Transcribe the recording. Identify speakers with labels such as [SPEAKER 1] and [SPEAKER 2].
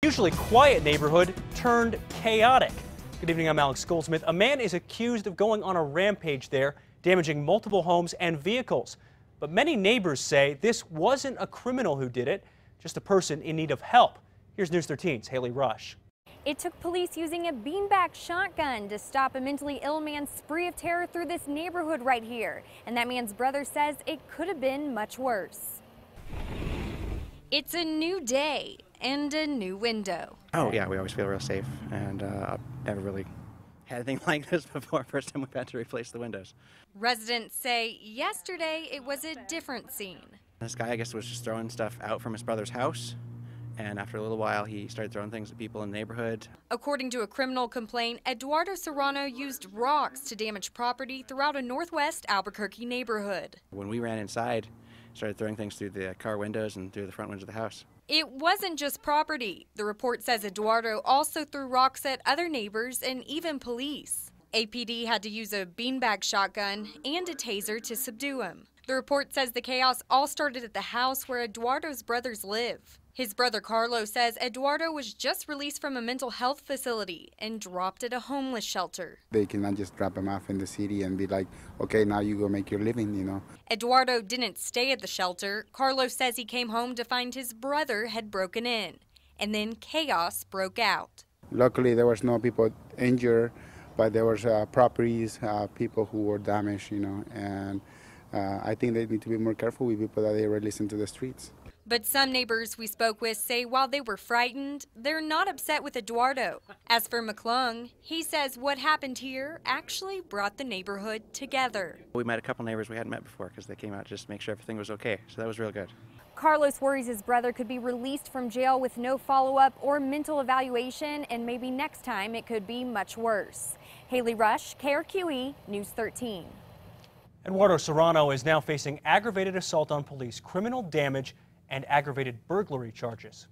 [SPEAKER 1] usually quiet neighborhood turned chaotic. Good evening, I'm Alex Goldsmith. A man is accused of going on a rampage there, damaging multiple homes and vehicles. But many neighbors say this wasn't a criminal who did it, just a person in need of help. Here's News 13's Haley Rush.
[SPEAKER 2] It took police using a beanbag shotgun to stop a mentally ill man's spree of terror through this neighborhood right here. And that man's brother says it could have been much worse. It's a new day and a new window.
[SPEAKER 3] Oh yeah, we always feel real safe, and I've never really had anything like this before. First time we've had to replace the windows.
[SPEAKER 2] Residents say yesterday it was a different scene.
[SPEAKER 3] This guy, I guess, was just throwing stuff out from his brother's house, and after a little while he started throwing things at people in the neighborhood.
[SPEAKER 2] According to a criminal complaint, Eduardo Serrano used rocks to damage property throughout a northwest Albuquerque neighborhood.
[SPEAKER 3] When we ran inside, started throwing things through the car windows and through the front windows of the house.
[SPEAKER 2] It wasn't just property. The report says Eduardo also threw rocks at other neighbors and even police. APD had to use a beanbag shotgun and a taser to subdue him. The report says the chaos all started at the house where Eduardo's brothers live. His brother Carlos says Eduardo was just released from a mental health facility and dropped at a homeless shelter.
[SPEAKER 4] They cannot just drop him off in the city and be like, okay, now you go make your living, you know.
[SPEAKER 2] Eduardo didn't stay at the shelter. Carlos says he came home to find his brother had broken in, and then chaos broke out.
[SPEAKER 4] Luckily, there was no people injured, but there was properties, people who were damaged, you know, and I think they need to be more careful with people that they release into the streets.
[SPEAKER 2] But some neighbors we spoke with say while they were frightened, they're not upset with Eduardo. As for McClung, he says what happened here actually brought the neighborhood together.
[SPEAKER 3] We met a couple neighbors we hadn't met before because they came out just to make sure everything was okay, so that was real good.
[SPEAKER 2] Carlos worries his brother could be released from jail with no follow-up or mental evaluation, and maybe next time it could be much worse. Haley Rush, KRQE, News 13.
[SPEAKER 1] Eduardo Serrano is now facing aggravated assault on police, criminal damage, and aggravated burglary charges.